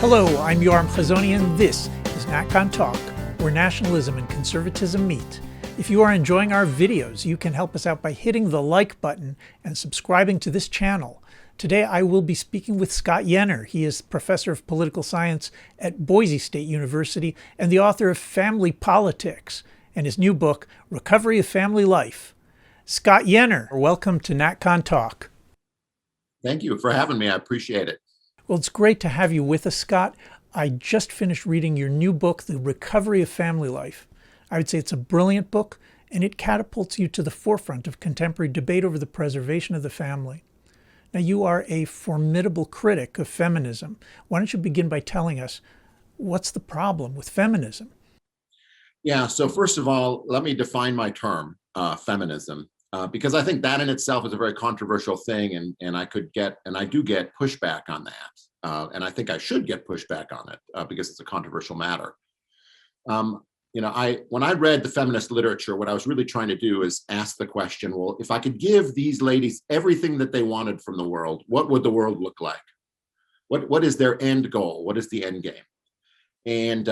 Hello, I'm Yoram Hazony, and this is NatConTalk, where nationalism and conservatism meet. If you are enjoying our videos, you can help us out by hitting the like button and subscribing to this channel. Today I will be speaking with Scott Yenor. He is professor of political science at Boise State University and the author of Family Politics and his new book, Recovery of Family Life. Scott Yenor, welcome to NatConTalk. Thank you for having me. I appreciate it. Well, it's great to have you with us, Scott. I just finished reading your new book, The Recovery of Family Life. I would say it's a brilliant book, and it catapults you to the forefront of contemporary debate over the preservation of the family. Now, you are a formidable critic of feminism. Why don't you begin by telling us what's the problem with feminism? Yeah, so first of all, let me define my term, feminism, because I think that in itself is a very controversial thing, and I do get pushback on that, and I think I should get pushback on it because it's a controversial matter. When I read the feminist literature, what I was really trying to do is ask the question, well, if I could give these ladies everything that they wanted from the world, what would the world look like? What is their end goal? What is the end game? And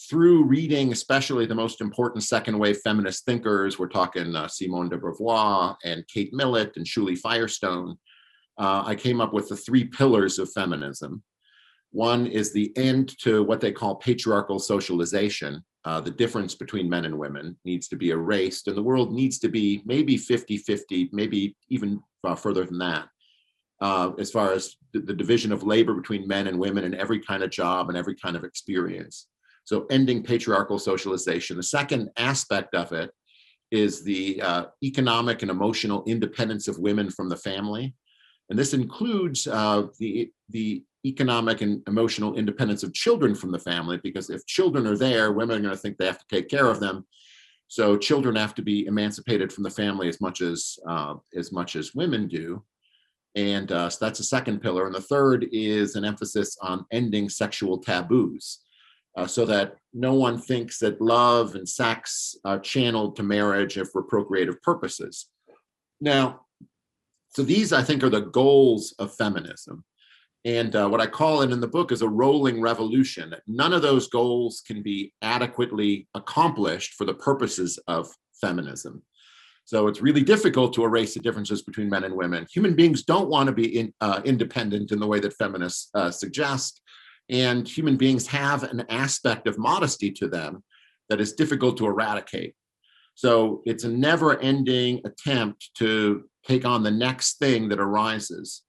through reading, especially the most important second wave feminist thinkers, we're talking Simone de Beauvoir and Kate Millett and Shuli Firestone, I came up with the three pillars of feminism. One is the end to what they call patriarchal socialization. The difference between men and women needs to be erased, and the world needs to be maybe 50-50, maybe even further than that. As far as the division of labor between men and women in every kind of job and every kind of experience. So ending patriarchal socialization. The second aspect of it is the economic and emotional independence of women from the family. And this includes the economic and emotional independence of children from the family, because if children are there, women are going to think they have to take care of them. So children have to be emancipated from the family as much as women do. And so that's the second pillar. And the third is an emphasis on ending sexual taboos, so that no one thinks that love and sex are channeled to marriage for procreative purposes. Now, so these, I think, are the goals of feminism. And what I call it in the book is a rolling revolution. None of those goals can be adequately accomplished for the purposes of feminism. So it's really difficult to erase the differences between men and women. Human beings don't want to be independent in the way that feminists suggest. And human beings have an aspect of modesty to them that is difficult to eradicate. So it's a never-ending attempt to take on the next thing that arises.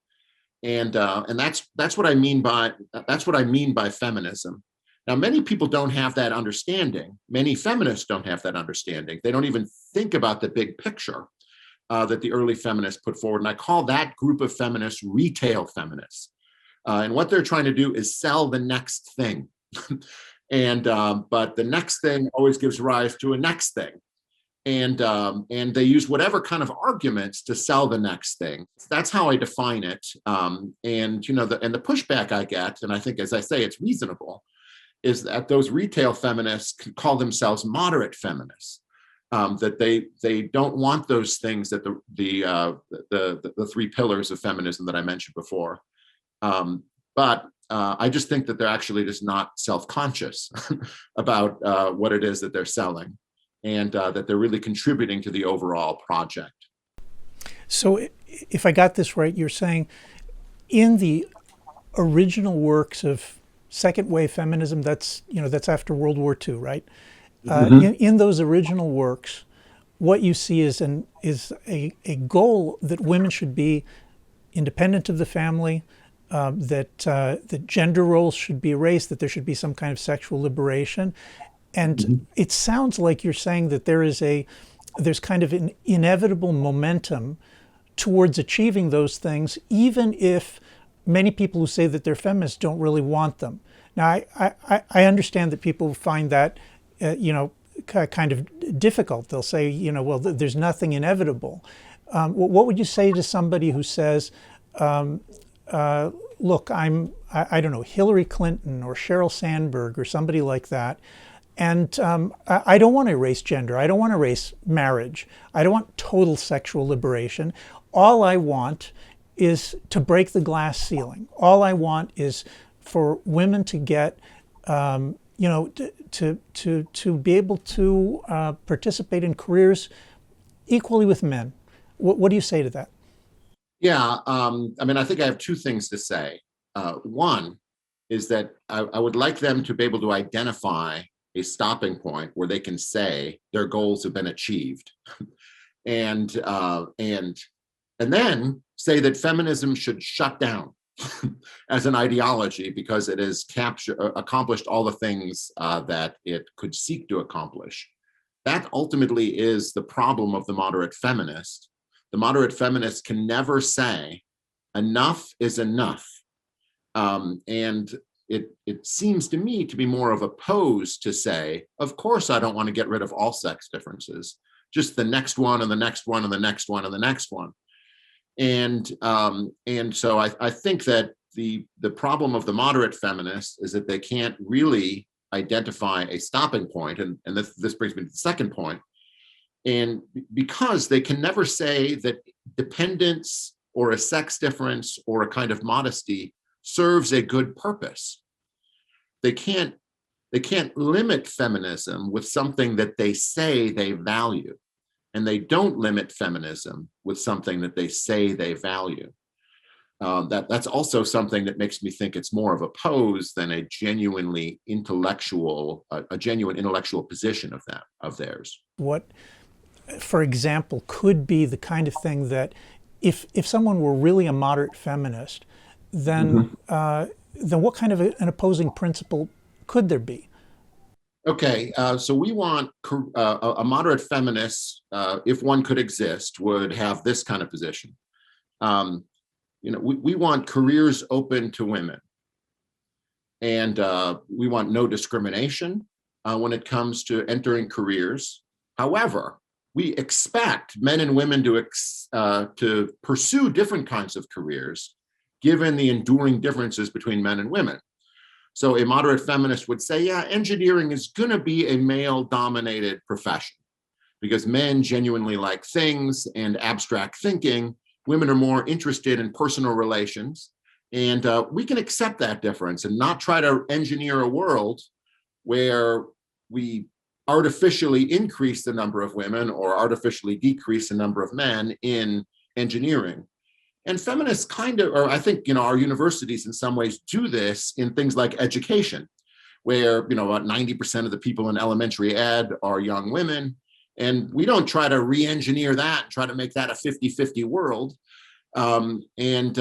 And that's what I mean by feminism. Now, many people don't have that understanding. Many feminists don't have that understanding. They don't even think about the big picture that the early feminists put forward. And I call that group of feminists retail feminists. And what they're trying to do is sell the next thing. But the next thing always gives rise to a next thing. And they use whatever kind of arguments to sell the next thing. That's how I define it. And the pushback I get, and I think, as I say, it's reasonable, is that those retail feminists can call themselves moderate feminists, that they don't want those things that the three pillars of feminism that I mentioned before. But I just think that they're actually just not self-conscious about what it is that they're selling, and that they're really contributing to the overall project. So if I got this right, you're saying in the original works of second wave feminism, that's after World War II, right? In those original works, what you see is a goal that women should be independent of the family, that gender roles should be erased, that there should be some kind of sexual liberation. And it sounds like you're saying that there's kind of an inevitable momentum towards achieving those things, even if many people who say that they're feminists don't really want them. Now, I understand that people find that, kind of difficult. They'll say, well, there's nothing inevitable. What would you say to somebody who says, look, I don't know, Hillary Clinton or Sheryl Sandberg or somebody like that, and I don't want to erase gender. I don't want to erase marriage. I don't want total sexual liberation. All I want is to break the glass ceiling. All I want is for women to get, to be able to participate in careers equally with men. What do you say to that? Yeah, I mean, I think I have two things to say. One is that I would like them to be able to identify a stopping point where they can say their goals have been achieved, and then say that feminism should shut down as an ideology because it has accomplished all the things that it could seek to accomplish. That ultimately is the problem of the moderate feminist. The moderate feminist can never say enough is enough. And it seems to me to be more of a pose to say, of course, I don't want to get rid of all sex differences, just the next one and the next one and the next one and the next one. And so I think that the problem of the moderate feminists is that they can't really identify a stopping point. And this brings me to the second point. And because they can never say that dependence or a sex difference or a kind of modesty serves a good purpose, they can't limit feminism with something that they say they value. And they don't limit feminism with something that they say they value. That's also something that makes me think it's more of a pose than a genuine intellectual position of theirs. What, for example, could be the kind of thing that if someone were really a moderate feminist, then then what kind of an opposing principle could there be? Okay, so we want a moderate feminist, if one could exist, would have this kind of position. We want careers open to women, and we want no discrimination when it comes to entering careers. However, we expect men and women to pursue different kinds of careers, given the enduring differences between men and women. So a moderate feminist would say, yeah, engineering is going to be a male-dominated profession because men genuinely like things and abstract thinking. Women are more interested in personal relations. And we can accept that difference and not try to engineer a world where we artificially increase the number of women or artificially decrease the number of men in engineering. And feminists or I think, our universities in some ways do this in things like education, where, about 90% of the people in elementary ed are young women. And we don't try to re-engineer that and try to make that a 50-50 world. And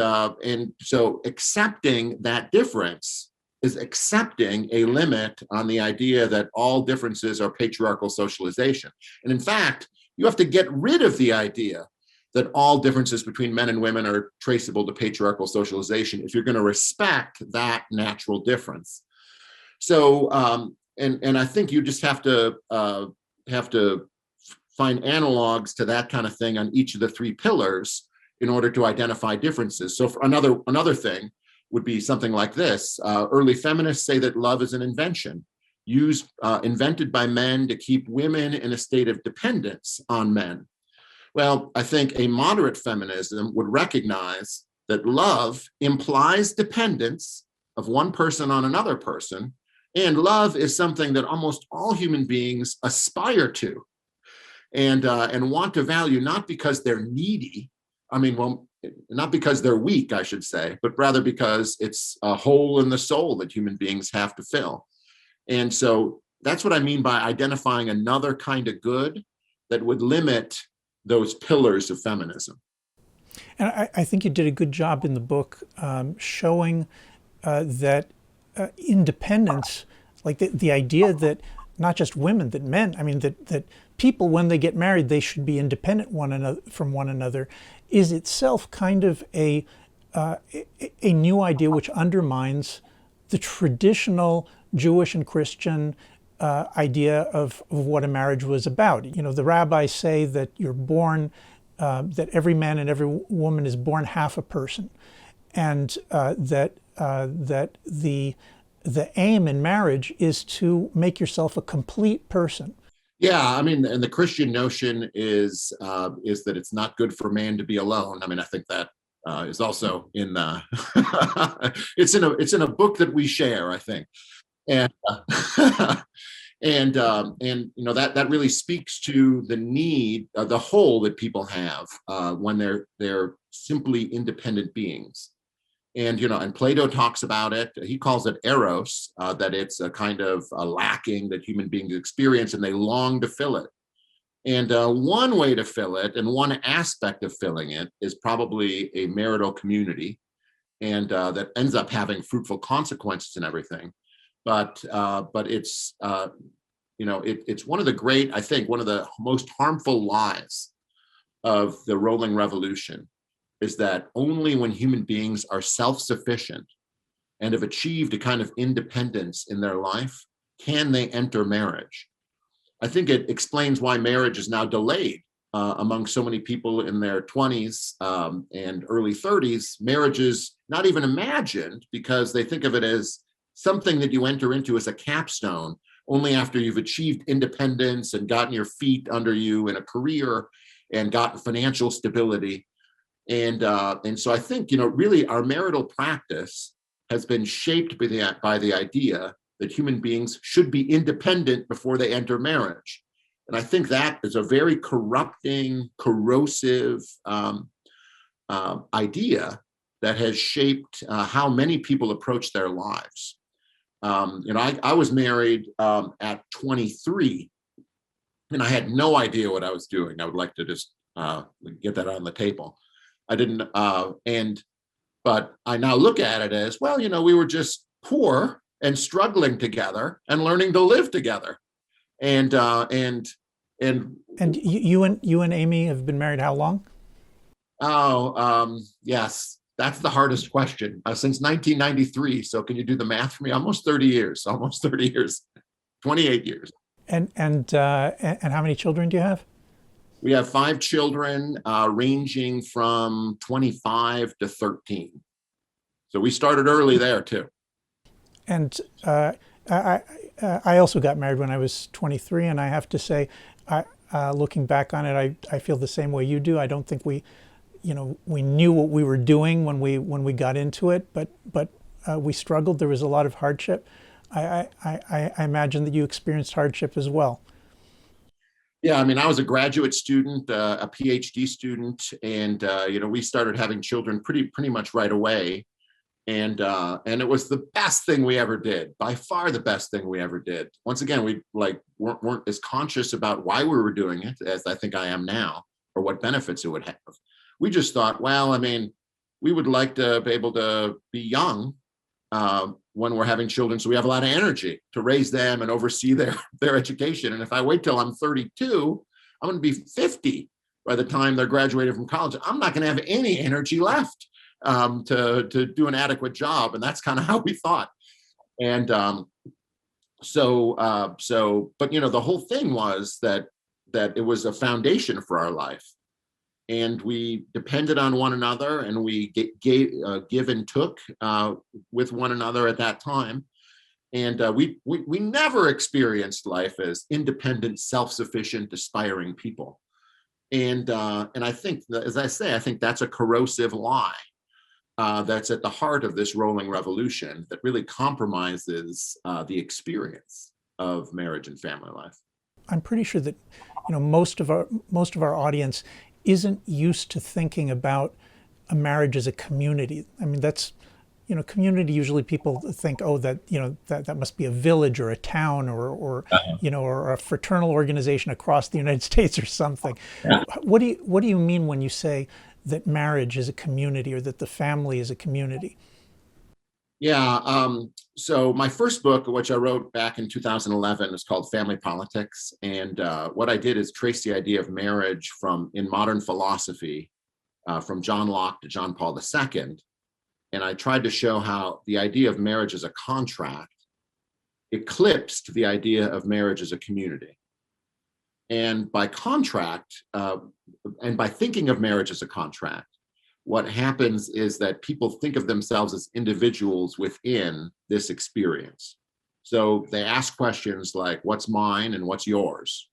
so accepting that difference is accepting a limit on the idea that all differences are patriarchal socialization. And in fact, you have to get rid of the idea that all differences between men and women are traceable to patriarchal socialization if you're going to respect that natural difference. So, and I think you just have to find analogs to that kind of thing on each of the three pillars in order to identify differences. So for another thing would be something like this. Early feminists say that love is an invention invented by men to keep women in a state of dependence on men. Well, I think a moderate feminism would recognize that love implies dependence of one person on another person, and love is something that almost all human beings aspire to and want to value, not because they're needy. Not because they're weak, I should say, but rather because it's a hole in the soul that human beings have to fill. And so that's what I mean by identifying another kind of good that would limit those pillars of feminism. And I think you did a good job in the book showing that independence, like the idea that not just women, that men, that people, when they get married, they should be independent from one another, is itself kind of a new idea which undermines the traditional Jewish and Christian idea of what a marriage was about. The rabbis say that you're born, that every man and every woman is born half a person, and that the aim in marriage is to make yourself a complete person. Yeah, and the Christian notion is that it's not good for man to be alone. I think that is also in the it's in a book that we share, I think. And and you know that really speaks to the need, the hole that people have when they're simply independent beings. And you know, and Plato talks about it. He calls it eros, that it's a kind of a lacking that human beings experience, and they long to fill it. And one way to fill it, and one aspect of filling it, is probably a marital community, and that ends up having fruitful consequences and everything. But it's you know, it's one of the great, I think, one of the most harmful lies of the rolling revolution is that only when human beings are self-sufficient and have achieved a kind of independence in their life can they enter marriage. I think it explains why marriage is now delayed among so many people in their 20s and early 30s. Marriage is not even imagined because they think of it as something that you enter into as a capstone only after you've achieved independence and gotten your feet under you in a career and gotten financial stability. And so I think, you know, really our marital practice has been shaped by the idea that human beings should be independent before they enter marriage. And I think that is a very corrupting, corrosive idea that has shaped how many people approach their lives. You know, I was married at 23, and I had no idea what I was doing. I would like to just get that on the table. I didn't, but I now look at it as, well, you know, we were just poor and struggling together and learning to live together. And you and Amy have been married how long? Yes, that's the hardest question. Since 1993. So can you do the math for me? Almost 30 years, 28 years. And how many children do you have? We have 5 children, ranging from 25 to 13. So we started early there too. And I also got married when I was 23, and I have to say, looking back on it, I feel the same way you do. I don't think we knew what we were doing when we got into it, but we struggled. There was a lot of hardship. I imagine that you experienced hardship as well. Yeah, I mean, I was a graduate student, a PhD student, and you know, we started having children pretty much right away. And it was the best thing we ever did, by far the best thing we ever did. Once again, we weren't as conscious about why we were doing it as I think I am now, or what benefits it would have. We just thought, well, I mean, we would like to be able to be young when we're having children, so we have a lot of energy to raise them and oversee their education. And if I wait till I'm 32, I'm going to be 50 by the time they're graduated from college. I'm not going to have any energy left to do an adequate job. And that's kind of how we thought. And but you know, the whole thing was that it was a foundation for our life, and we depended on one another, and we give and took with one another at that time. And we never experienced life as independent, self-sufficient, aspiring people. And I think, as I say, I think that's a corrosive lie. That's at the heart of this rolling revolution that really compromises the experience of marriage and family life. I'm pretty sure that, you know, most of our audience isn't used to thinking about a marriage as a community. I mean, that's, you know, community, usually people think, oh, that, you know, that must be a village or a town or you know, or a fraternal organization across the United States or something. What do you mean when you say that marriage is a community, or that the family is a community? Yeah. So my first book, which I wrote back in 2011, is called Family Politics. And what I did is trace the idea of marriage in modern philosophy, from John Locke to John Paul II. And I tried to show how the idea of marriage as a contract eclipsed the idea of marriage as a community. And by contract, and by thinking of marriage as a contract, what happens is that people think of themselves as individuals within this experience. So they ask questions like, what's mine and what's yours?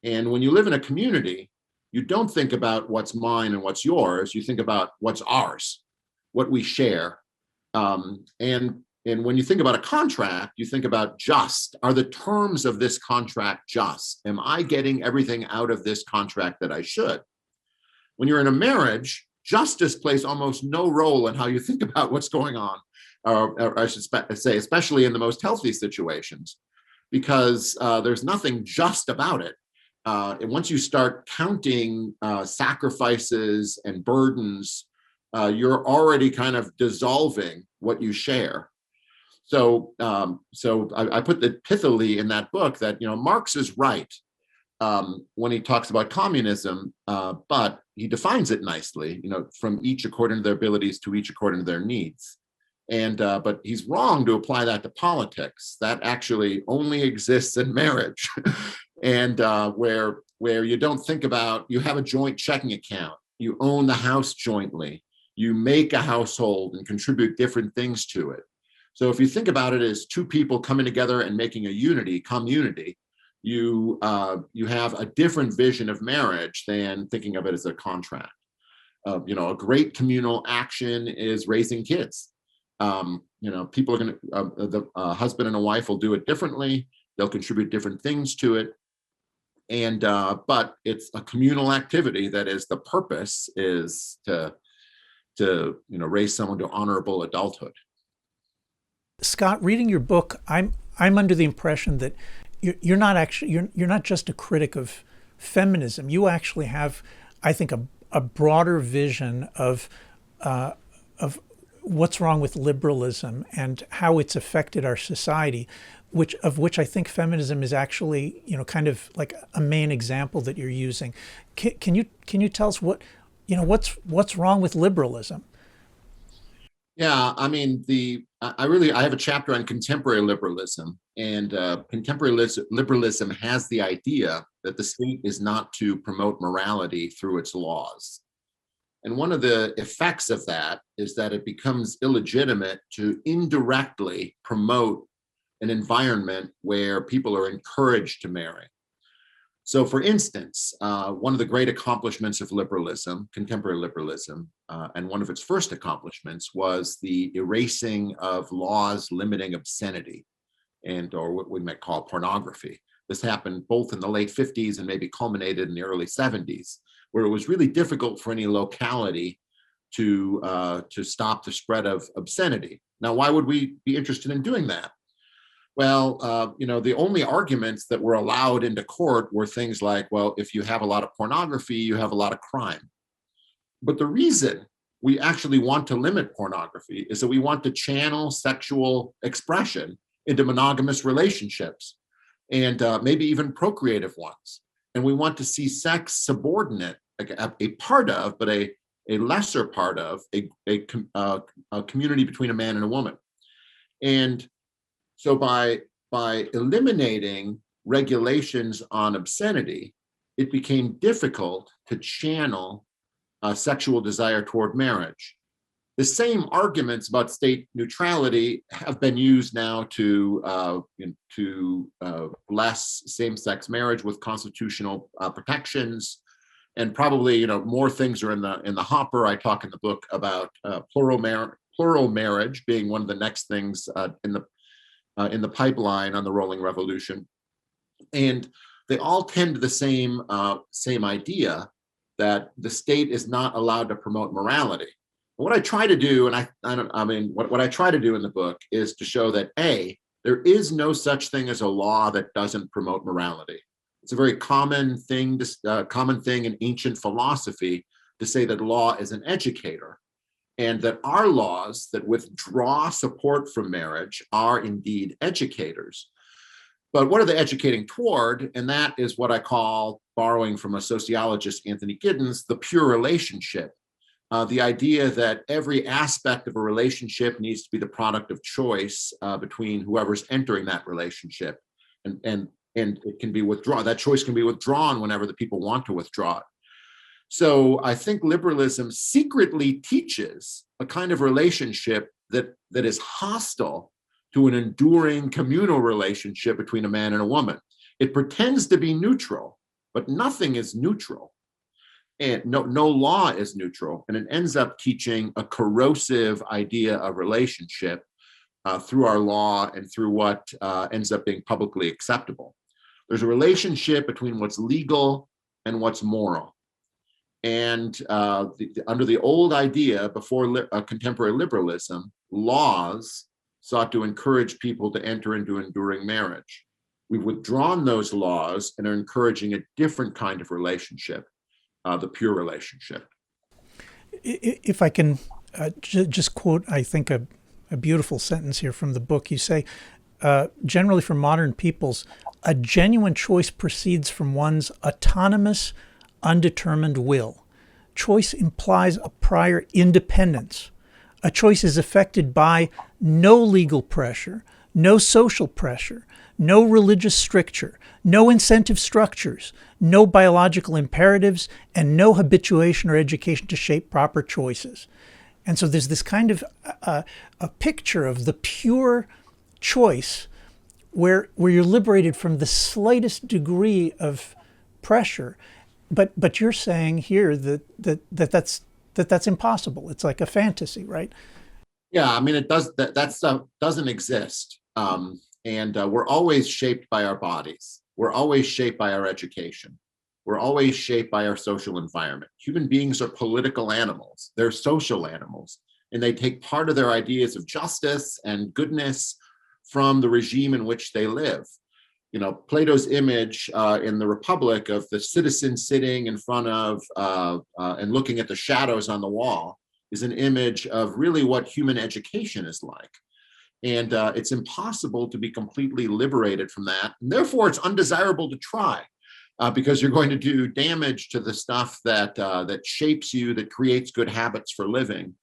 And when you live in a community, you don't think about what's mine and what's yours. You think about what's ours, what we share. And when you think about a contract, you think about just. Are the terms of this contract just? Am I getting everything out of this contract that I should? When you're in a marriage, justice plays almost no role in how you think about what's going on, or I should say, especially in the most healthy situations, because there's nothing just about it. And once you start counting sacrifices and burdens, you're already kind of dissolving what you share. So I put the pithily in that book that, Marx is right when he talks about communism, but he defines it nicely, from each according to their abilities to each according to their needs. But he's wrong to apply that to politics. That actually only exists in marriage, and where you don't think about, you have a joint checking account, you own the house jointly, you make a household and contribute different things to it. So if you think about it as two people coming together and making a community, you have a different vision of marriage than thinking of it as a contract. A great communal action is raising kids. People are going to, the husband and a wife will do it differently. They'll contribute different things to it. But it's a communal activity that is, the purpose is to raise someone to honorable adulthood. Scott, reading your book, I'm under the impression that you're not just a critic of feminism. You actually have, I think, a broader vision of what's wrong with liberalism and how it's affected our society, which I think feminism is actually, kind of like a main example that you're using. Can you tell us what's wrong with liberalism? Yeah, I mean, I have a chapter on contemporary liberalism, and contemporary liberalism has the idea that the state is not to promote morality through its laws. And one of the effects of that is that it becomes illegitimate to indirectly promote an environment where people are encouraged to marry. So, for instance, one of the great accomplishments of liberalism, contemporary liberalism, and one of its first accomplishments was the erasing of laws limiting obscenity, or what we might call pornography. This happened both in the late 50s and maybe culminated in the early 70s, where it was really difficult for any locality to stop the spread of obscenity. Now, why would we be interested in doing that? Well, the only arguments that were allowed into court were things like, well, if you have a lot of pornography, you have a lot of crime. But the reason we actually want to limit pornography is that we want to channel sexual expression into monogamous relationships, and maybe even procreative ones. And we want to see sex subordinate, like a part of, but a lesser part of a community between a man and a woman. And so by eliminating regulations on obscenity, it became difficult to channel sexual desire toward marriage. The same arguments about state neutrality have been used now to bless same-sex marriage with constitutional protections, and probably more things are in the hopper. I talk in the book about plural marriage being one of the next things in the pipeline on the rolling revolution, and they all tend to the same idea that the state is not allowed to promote morality. What I try to do, what I try to do in the book is to show that there is no such thing as a law that doesn't promote morality. It's a very common thing in ancient philosophy to say that law is an educator, and that our laws that withdraw support from marriage are indeed educators. But what are they educating toward? And that is what I call, borrowing from a sociologist, Anthony Giddens, the pure relationship. The idea that every aspect of a relationship needs to be the product of choice between whoever's entering that relationship, and it can be withdrawn. That choice can be withdrawn whenever the people want to withdraw it. So I think liberalism secretly teaches a kind of relationship that is hostile to an enduring communal relationship between a man and a woman. It pretends to be neutral, but nothing is neutral. and no law is neutral, and it ends up teaching a corrosive idea of relationship through our law and through what ends up being publicly acceptable. There's a relationship between what's legal and what's moral. And under the old idea, before contemporary liberalism, laws sought to encourage people to enter into enduring marriage. We've withdrawn those laws and are encouraging a different kind of relationship, the pure relationship. If I can just quote, I think, a beautiful sentence here from the book. You say, generally for modern peoples, a genuine choice proceeds from one's autonomous, undetermined will. Choice implies a prior independence. A choice is affected by no legal pressure, no social pressure, no religious stricture, no incentive structures, no biological imperatives, and no habituation or education to shape proper choices. And so there's this kind of a picture of the pure choice where you're liberated from the slightest degree of pressure. But you're saying here that's impossible. It's like a fantasy, right? Yeah, I mean, that stuff doesn't exist. And we're always shaped by our bodies. We're always shaped by our education. We're always shaped by our social environment. Human beings are political animals. They're social animals, and they take part of their ideas of justice and goodness from the regime in which they live. You know, Plato's image in the Republic of the citizen sitting in front of and looking at the shadows on the wall is an image of really what human education is like. And it's impossible to be completely liberated from that. And therefore, it's undesirable to try because you're going to do damage to the stuff that shapes you, that creates good habits for living.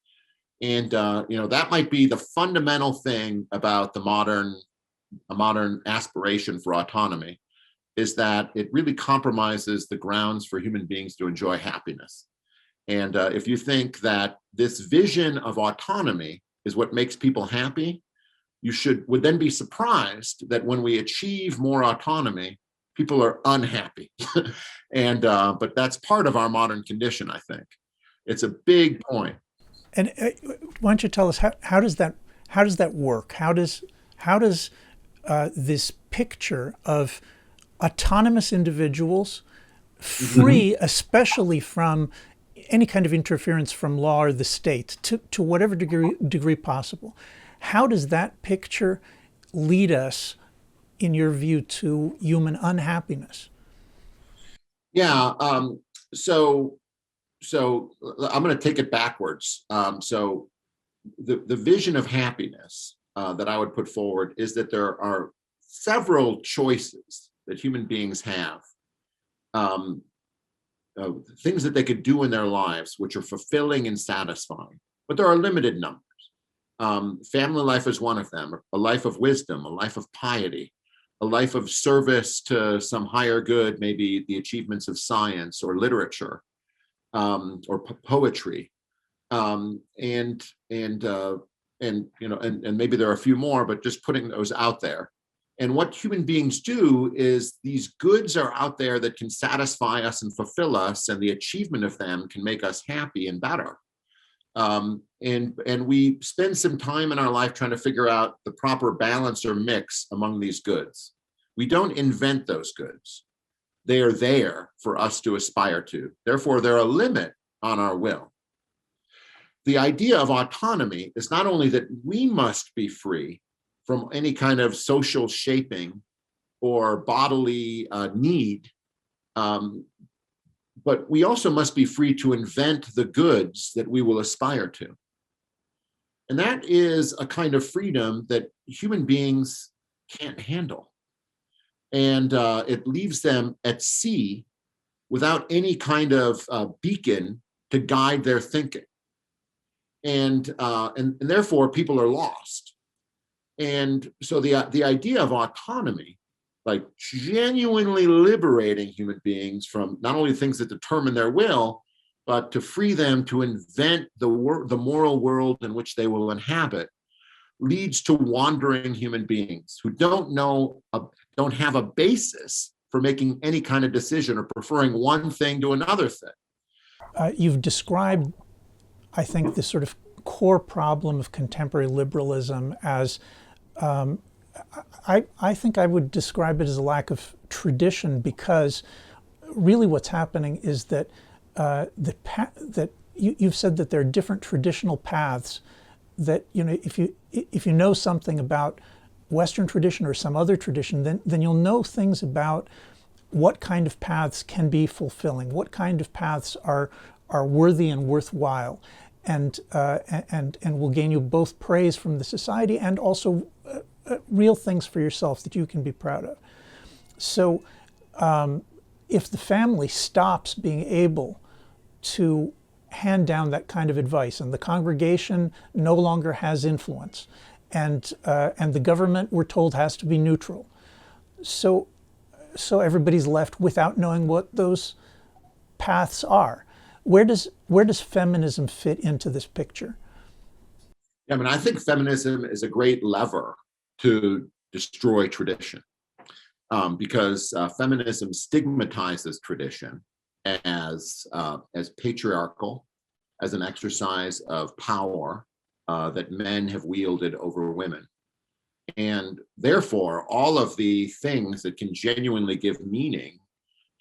And that might be the fundamental thing about a modern aspiration for autonomy, is that it really compromises the grounds for human beings to enjoy happiness. And if you think that this vision of autonomy is what makes people happy, you would then be surprised that when we achieve more autonomy, people are unhappy. And but that's part of our modern condition, I think. It's a big point. And why don't you tell us how does that work? How does this picture of autonomous individuals, free, especially from any kind of interference from law or the state, to whatever degree possible, how does that picture lead us, in your view, to human unhappiness? Yeah. So I'm going to take it backwards. So the vision of happiness that I would put forward is that there are several choices that human beings have, things that they could do in their lives which are fulfilling and satisfying, but there are limited numbers. Family life is one of them, a life of wisdom, a life of piety, a life of service to some higher good, maybe the achievements of science or literature, or poetry, and maybe there are a few more, but just putting those out there. And what human beings do is these goods are out there that can satisfy us and fulfill us, and the achievement of them can make us happy and better. And we spend some time in our life trying to figure out the proper balance or mix among these goods. We don't invent those goods. They are there for us to aspire to. Therefore, they're a limit on our will. The idea of autonomy is not only that we must be free from any kind of social shaping or bodily need, but we also must be free to invent the goods that we will aspire to. And that is a kind of freedom that human beings can't handle. And it leaves them at sea without any kind of beacon to guide their thinking. And therefore, people are lost. And so the idea of autonomy, like genuinely liberating human beings from not only things that determine their will, but to free them to invent the moral world in which they will inhabit, leads to wandering human beings who don't have a basis for making any kind of decision or preferring one thing to another thing. you've described, I think, this sort of core problem of contemporary liberalism as I think I would describe it as a lack of tradition, because really what's happening is that that you've said that there are different traditional paths that, if you know something about Western tradition or some other tradition, then you'll know things about what kind of paths can be fulfilling, what kind of paths are worthy and worthwhile, and will gain you both praise from the society and also real things for yourself that you can be proud of. So if the family stops being able to hand down that kind of advice, and the congregation no longer has influence, and the government, we're told, has to be neutral, so everybody's left without knowing what those paths are. Where does feminism fit into this picture? I mean, I think feminism is a great lever to destroy tradition, because feminism stigmatizes tradition as patriarchal, as an exercise of power that men have wielded over women. And therefore, all of the things that can genuinely give meaning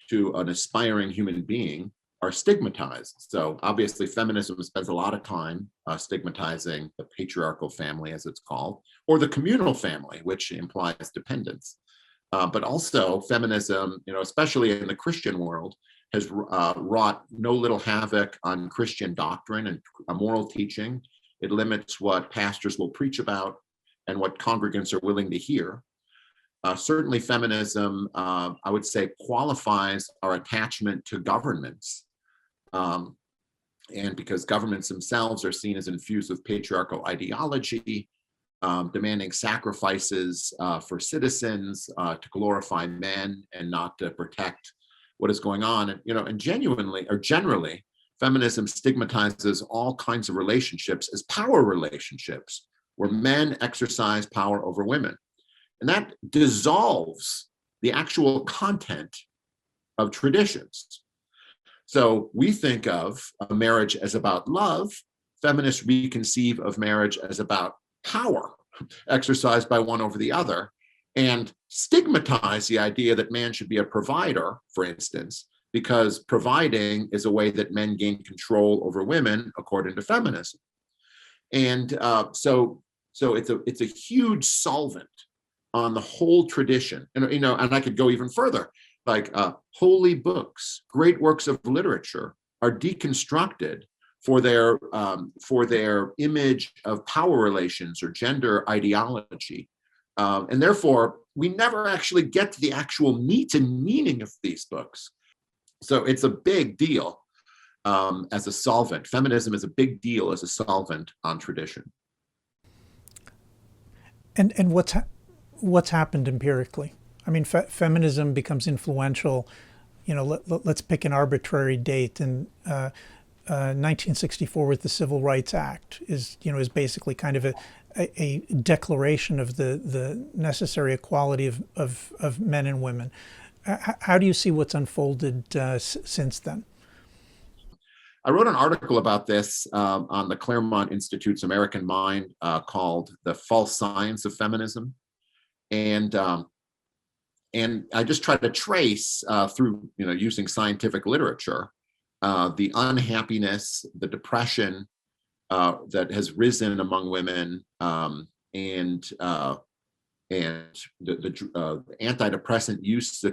to an aspiring human being are stigmatized. So obviously, feminism spends a lot of time stigmatizing the patriarchal family, as it's called, or the communal family, which implies dependence. But also, feminism, especially in the Christian world, has wrought no little havoc on Christian doctrine and moral teaching. It limits what pastors will preach about and what congregants are willing to hear. Certainly, feminism, I would say, qualifies our attachment to governments. And because governments themselves are seen as infused with patriarchal ideology, demanding sacrifices for citizens to glorify men and not to protect what is going on. And generally, feminism stigmatizes all kinds of relationships as power relationships, where men exercise power over women. And that dissolves the actual content of traditions. So we think of a marriage as about love. Feminists reconceive of marriage as about power exercised by one over the other, and stigmatize the idea that man should be a provider, for instance, because providing is a way that men gain control over women, according to feminism. And so it's a huge solvent on the whole tradition. And I could go even further. Like holy books, great works of literature are deconstructed for their image of power relations or gender ideology. And therefore, we never actually get to the actual meat and meaning of these books. So it's a big deal as a solvent. Feminism is a big deal as a solvent on tradition. And what's happened empirically? I mean, feminism becomes influential. Let's pick an arbitrary date, and 1964 with the Civil Rights Act is basically kind of a declaration of the necessary equality of men and women. How do you see what's unfolded since then? I wrote an article about this on the Claremont Institute's American Mind called "The False Science of Feminism," and I just tried to trace through using scientific literature the unhappiness, the depression that has risen among women, and the antidepressant use,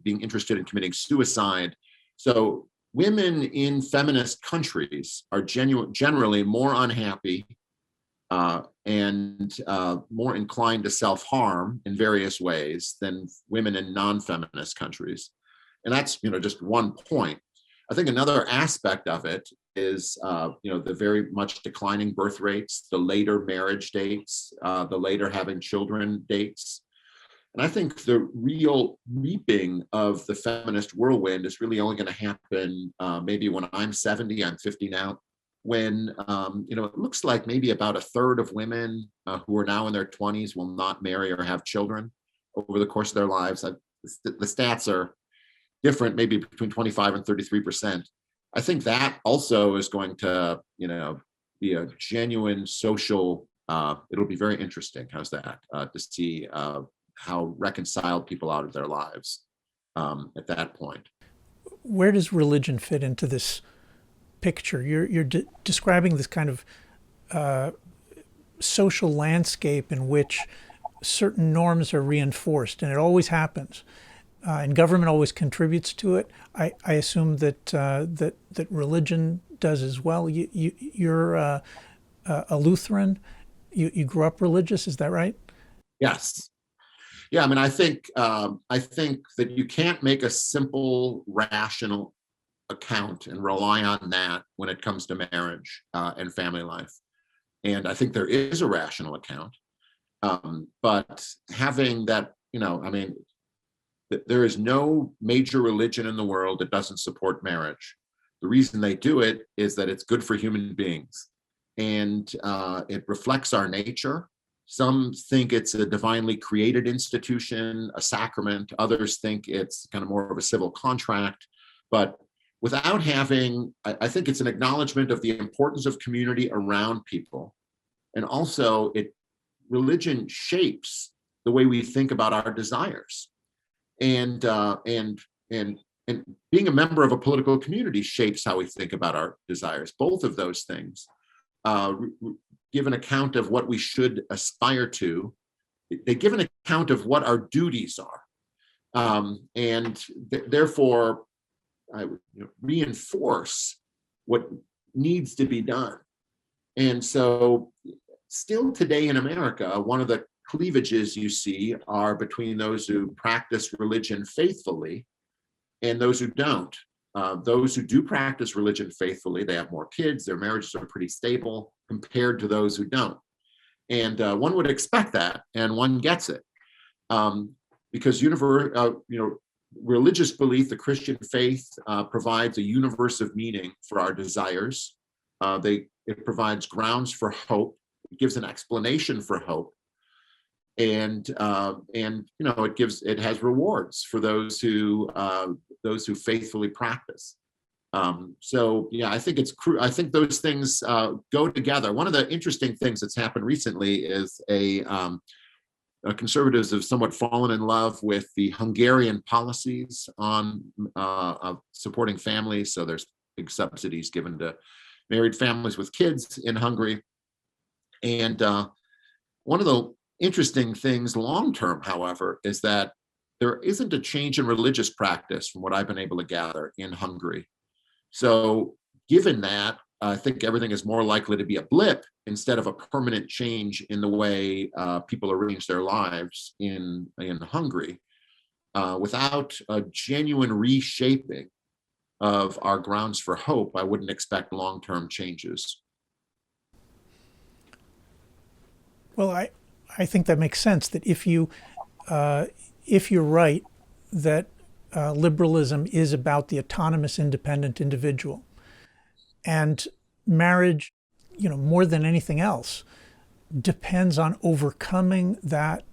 being interested in committing suicide. So women in feminist countries are generally more unhappy and more inclined to self-harm in various ways than women in non-feminist countries. And that's just one point. I think another aspect of it is the very much declining birth rates, the later marriage dates, the later having children dates. And I think the real reaping of the feminist whirlwind is really only going to happen maybe when I'm 70, I'm 50 now, when it looks like maybe about a third of women who are now in their 20s will not marry or have children over the course of their lives. The stats are different, maybe between 25 and 33%. I think that also is going to, be a genuine social. It'll be very interesting. How's that? To see how reconciled people out of their lives at that point. Where does religion fit into this picture? You're describing this kind of social landscape in which certain norms are reinforced, and it always happens. And government always contributes to it. I assume that that religion does as well. You're a Lutheran. You grew up religious, is that right? Yes. Yeah. I mean, I think that you can't make a simple, rational account and rely on that when it comes to marriage and family life. And I think there is a rational account, but having that, I mean, there is no major religion in the world that doesn't support marriage. The reason they do it is that it's good for human beings, and it reflects our nature. Some think it's a divinely created institution, a sacrament. Others think it's kind of more of a civil contract. But without having, I think it's an acknowledgement of the importance of community around people. And also, religion shapes the way we think about our desires. And being a member of a political community shapes how we think about our desires. Both of those things give an account of what we should aspire to. They give an account of what our duties are, and therefore reinforce what needs to be done. And so, still today in America, one of the cleavages you see are between those who practice religion faithfully and those who don't. Those who do practice religion faithfully, they have more kids, their marriages are pretty stable compared to those who don't. And one would expect that, and one gets it. Because religious belief, the Christian faith, provides a universe of meaning for our desires. It provides grounds for hope. It gives an explanation for hope. And it has rewards for those who faithfully practice. So yeah, I think I think those things go together. One of the interesting things that's happened recently is conservatives have somewhat fallen in love with the Hungarian policies on supporting families. So there's big subsidies given to married families with kids in Hungary. And one of the interesting things long-term, however, is that there isn't a change in religious practice from what I've been able to gather in Hungary. So given that, I think everything is more likely to be a blip instead of a permanent change in the way people arrange their lives in Hungary. Without a genuine reshaping of our grounds for hope, I wouldn't expect long-term changes. Well, I think that makes sense. That if you're right, that liberalism is about the autonomous, independent individual, and marriage, more than anything else, depends on overcoming that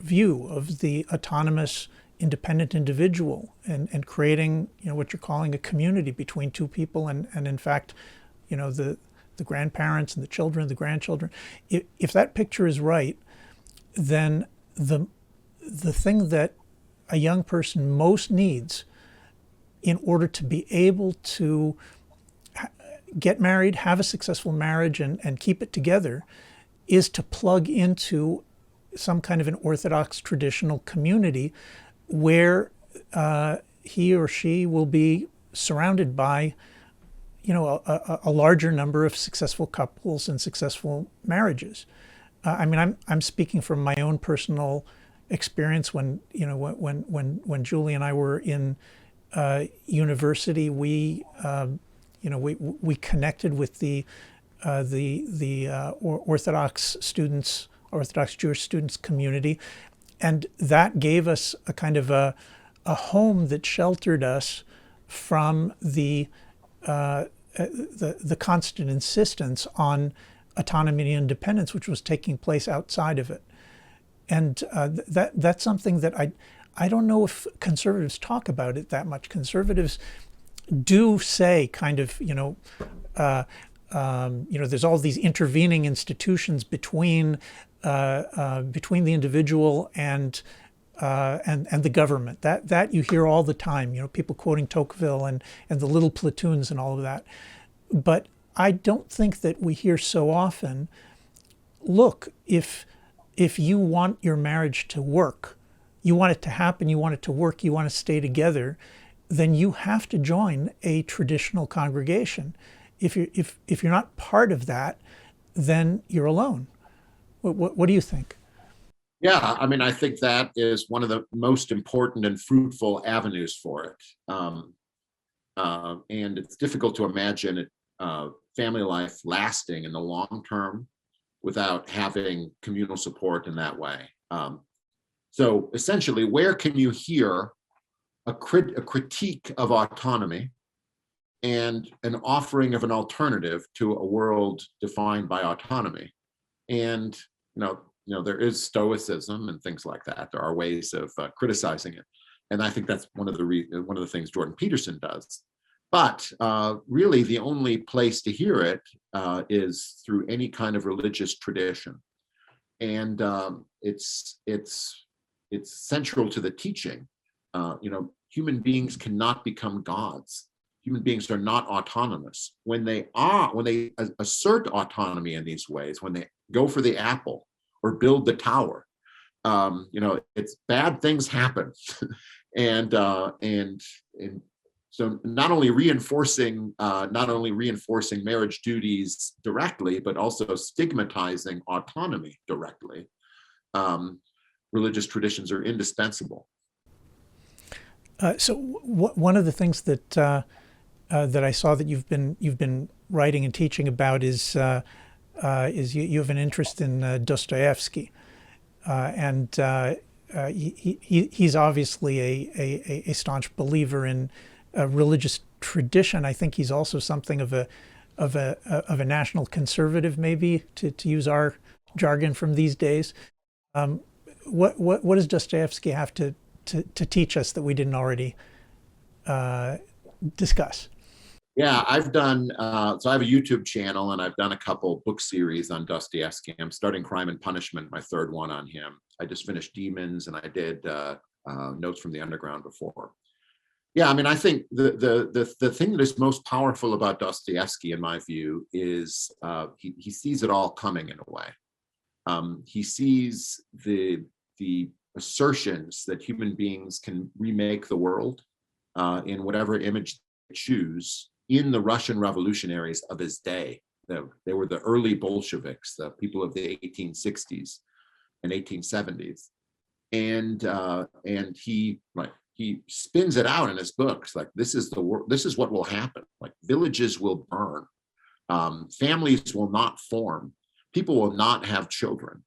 view of the autonomous, independent individual and creating, what you're calling a community between two people, and in fact, the grandparents and the children, the grandchildren. If that picture is right, then the thing that a young person most needs in order to be able to get married, have a successful marriage, and keep it together is to plug into some kind of an Orthodox traditional community where he or she will be surrounded by a larger number of successful couples and successful marriages. I'm speaking from my own personal experience. When Julie and I were in university, we connected with the Orthodox students, Orthodox Jewish students community, and that gave us a kind of a home that sheltered us from the constant insistence on autonomy and independence, which was taking place outside of it. And that's something that I don't know if conservatives talk about it that much. Conservatives do say kind of, there's all these intervening institutions between the individual and the government. That you hear all the time. People quoting Tocqueville and the little platoons and all of that. But I don't think that we hear so often. Look, if you want your marriage to work, you want it to happen, you want it to work, you want to stay together, then you have to join a traditional congregation. If you're not part of that, then you're alone. What do you think? Yeah, I mean, I think that is one of the most important and fruitful avenues for it. And it's difficult to imagine family life lasting in the long term without having communal support in that way. So essentially, where can you hear a critique of autonomy and an offering of an alternative to a world defined by autonomy? And there is Stoicism and things like that. There are ways of criticizing it, and I think that's one of the things Jordan Peterson does. But really, the only place to hear it is through any kind of religious tradition, and it's central to the teaching. Human beings cannot become gods. Human beings are not autonomous. When they assert autonomy in these ways, when they go for the apple or build the tower, it's bad things happen, and so not only reinforcing marriage duties directly, but also stigmatizing autonomy directly. Religious traditions are indispensable. So one of the things that that I saw that you've been writing and teaching about is you have an interest in Dostoevsky, and he's obviously a staunch believer in religious tradition. I think he's also something of a national conservative, maybe to use our jargon from these days. What does Dostoevsky have to teach us that we didn't already discuss? Yeah, I've done, so I have a YouTube channel and I've done a couple book series on Dostoevsky. I'm starting Crime and Punishment, my third one on him. I just finished Demons and I did Notes from the Underground before. Yeah, I mean, I think the thing that is most powerful about Dostoevsky, in my view, is he sees it all coming in a way. He sees the assertions that human beings can remake the world in whatever image they choose in the Russian revolutionaries of his day. They were the early Bolsheviks, the people of the 1860s and 1870s. And he spins it out in his books like this is what will happen. Like villages will burn, families will not form, people will not have children,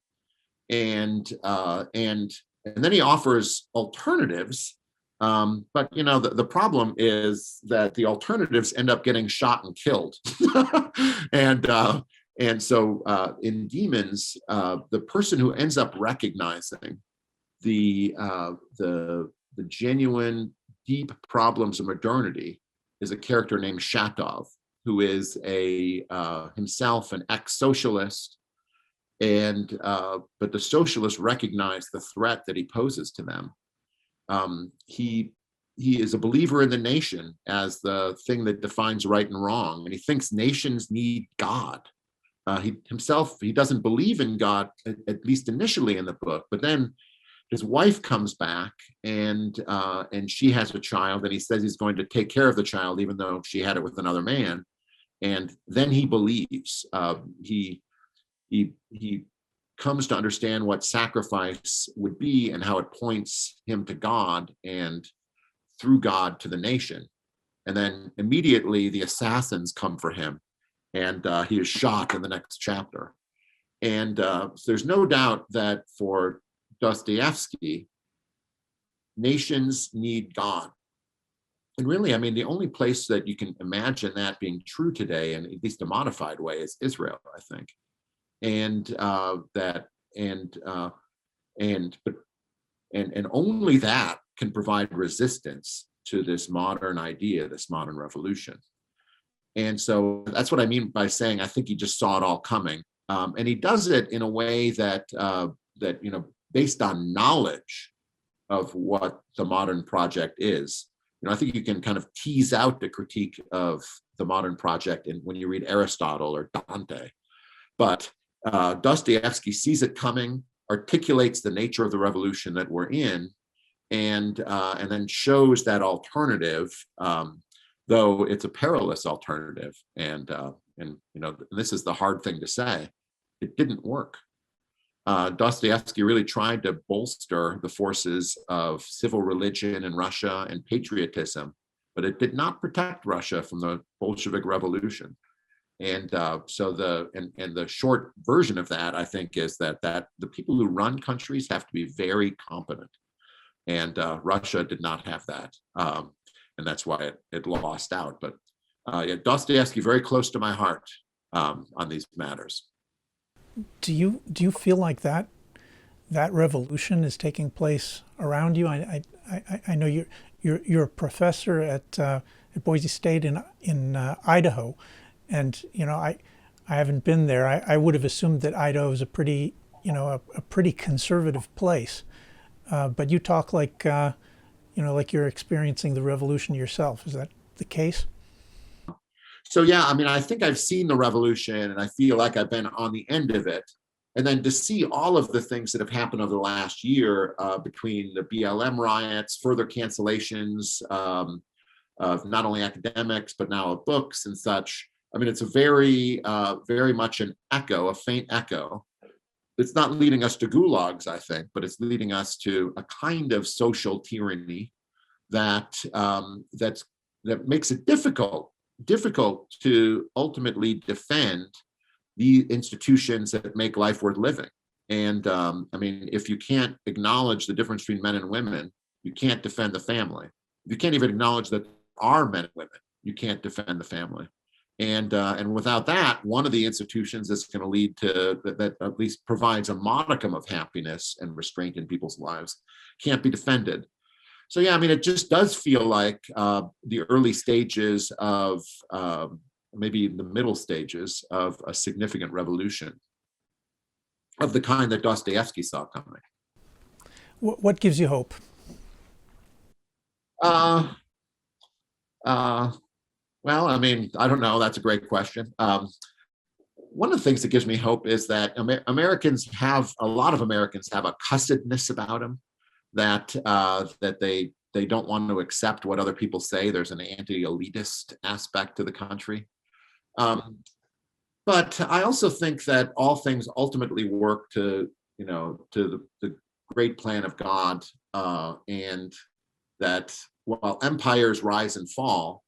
and then he offers alternatives. But the problem is that the alternatives end up getting shot and killed, and so in Demons, the person who ends up recognizing the genuine, deep problems of modernity is a character named Shatov, who is himself an ex-socialist, and but the socialists recognize the threat that he poses to them. He is a believer in the nation as the thing that defines right and wrong, and he thinks nations need God. He doesn't believe in God, at least initially in the book, but then his wife comes back and she has a child, and he says he's going to take care of the child even though she had it with another man, and then he believes. He comes to understand what sacrifice would be and how it points him to God and through God to the nation. And then immediately the assassins come for him, and he is shot in the next chapter. And so there's no doubt that for Dostoevsky, nations need God. And really, I mean, the only place that you can imagine that being true today, in at least a modified way, is Israel, I think. And only that can provide resistance to this modern idea, this modern revolution. And so that's what I mean by saying I think he just saw it all coming, and he does it in a way that based on knowledge of what the modern project is. I think you can kind of tease out the critique of the modern project when you read Aristotle or Dante. But Dostoevsky sees it coming, articulates the nature of the revolution that we're in, and then shows that alternative, though it's a perilous alternative. And this is the hard thing to say. It didn't work. Dostoevsky really tried to bolster the forces of civil religion in Russia and patriotism, but it did not protect Russia from the Bolshevik Revolution. And so the short version of that, I think, is that the people who run countries have to be very competent, and Russia did not have that, and that's why it lost out. But Dostoevsky very close to my heart on these matters. Do you feel like that revolution is taking place around you? I know you're a professor at Boise State in Idaho, and I haven't been there. I would have assumed that Idaho is a pretty conservative place, but you talk like like you're experiencing the revolution yourself. Is that the case? So yeah, I mean, I think I've seen the revolution, and I feel like I've been on the end of it. And then to see all of the things that have happened over the last year, between the BLM riots, further cancellations of not only academics but now of books and such. I mean, it's a very much an echo, a faint echo. It's not leading us to gulags, I think, but it's leading us to a kind of social tyranny that makes it difficult to ultimately defend the institutions that make life worth living. And I mean, if you can't acknowledge the difference between men and women, you can't defend the family. If you can't even acknowledge that there are men and women, you can't defend the family. And without that, one of the institutions that's going to lead to that at least provides a modicum of happiness and restraint in people's lives can't be defended. So yeah, I mean, it just does feel like the early stages of maybe the middle stages of a significant revolution of the kind that Dostoevsky saw coming. What gives you hope? Well, I mean, I don't know. That's a great question. One of the things that gives me hope is that a lot of Americans have a cussedness about them, that they don't want to accept what other people say. There's an anti-elitist aspect to the country. But I also think that all things ultimately work to the great plan of God, and that while empires rise and fall,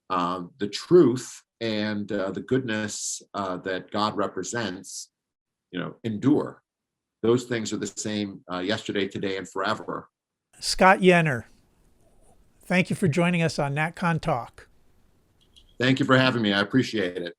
the truth and the goodness that God represents, endure. Those things are the same yesterday, today, and forever. Scott Yenor, thank you for joining us on NatConTalk. Thank you for having me. I appreciate it.